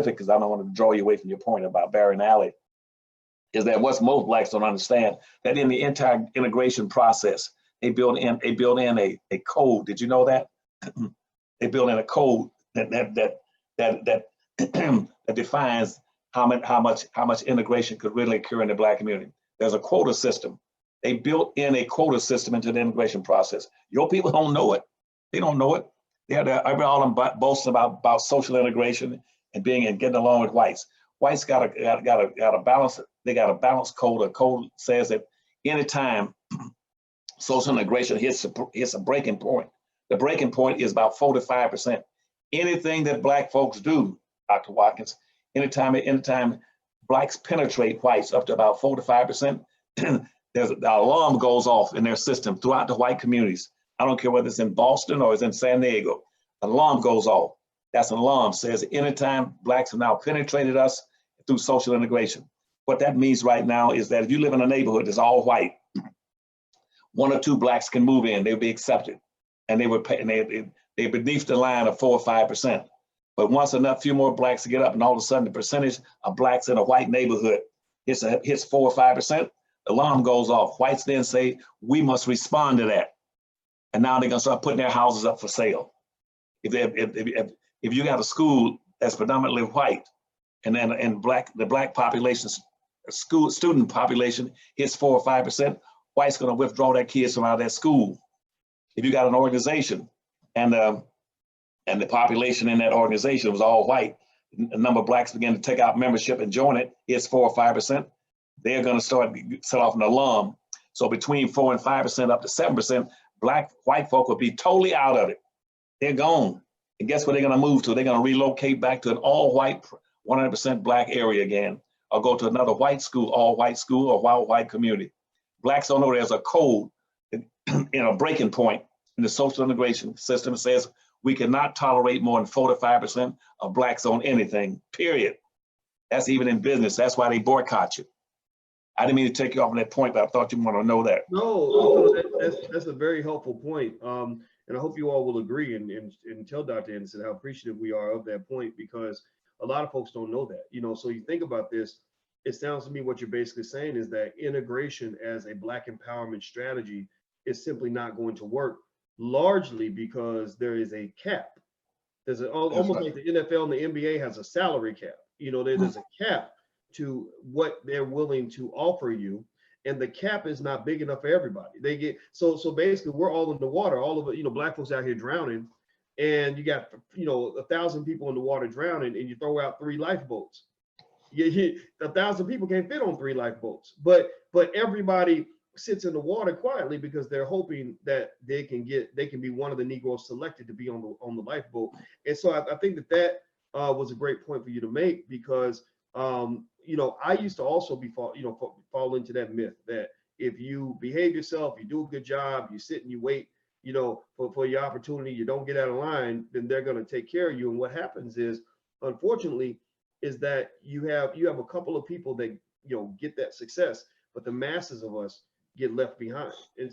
because I don't want to draw you away from your point about Barron Alley, is that what most blacks don't understand, that in the entire integration process, they build in a code. Did you know that? They build in a code that defines how much integration could really occur in the black community. There's a quota system. They built in a quota system into the integration process. Your people don't know it. They don't know it. All them boasting about social integration and getting along with whites. Whites got a balance. They got a balanced code. A code says that anytime social integration hits a breaking point, the breaking point is about 4 to 5%. Anything that black folks do, Dr. Watkins, anytime blacks penetrate whites up to about 4 to 5%, there's an alarm goes off in their system throughout the white communities. I don't care whether it's in Boston or it's in San Diego, an alarm goes off. That's an alarm, says anytime blacks have now penetrated us through social integration. What that means right now is that if you live in a neighborhood that's all white, 1 or 2 blacks can move in, they'll be accepted. And they would pay, and they're beneath the line of 4 or 5%. But once few more blacks get up, and all of a sudden the percentage of blacks in a white neighborhood hits 4 or 5%, the alarm goes off. Whites then say, we must respond to that. And now they're gonna start putting their houses up for sale. If you got a school that's predominantly white, and then the black population, student population hits 4 or 5%, whites gonna withdraw their kids from out of that school. If you got an organization and the population in that organization was all white, a number of blacks begin to take out membership and join it, it's 4 or 5%, they're gonna set off an alarm. So between 4 and 5% up to 7%, white folk will be totally out of it. They're gone. And guess where they're gonna move to? They're gonna relocate back to an all white, 100% black area again, or go to another white school, all white school, or wild white community. Blacks don't know there's a code in a breaking point in the social integration system. It says we cannot tolerate more than 4 to 5% of blacks on anything, period. That's even in business. That's why they boycott you. I didn't mean to take you off on that point, but I thought you want to know that. No, that's a very helpful point. And I hope you all will agree and tell Dr. Anderson how appreciative we are of that point, because a lot of folks don't know that. So you think about this, it sounds to me what you're basically saying is that integration as a black empowerment strategy is simply not going to work, largely because there is a cap. There's almost right. Like the NFL and the NBA has a salary cap. There's a cap to what they're willing to offer you, and the cap is not big enough for everybody. They get so basically we're all in the water, all of it, black folks out here drowning, and you got 1,000 people in the water drowning, and you throw out 3 lifeboats. 1,000 people can't fit on 3 lifeboats, but everybody sits in the water quietly because they're hoping that they can be one of the Negroes selected to be on the lifeboat. And so I think that was a great point for you to make, because I used to also fall into that myth that if you behave yourself, you do a good job, you sit and you wait, for your opportunity, you don't get out of line, then they're going to take care of you. And what happens is, unfortunately, is that you have a couple of people that get that success, but the masses of us get left behind. And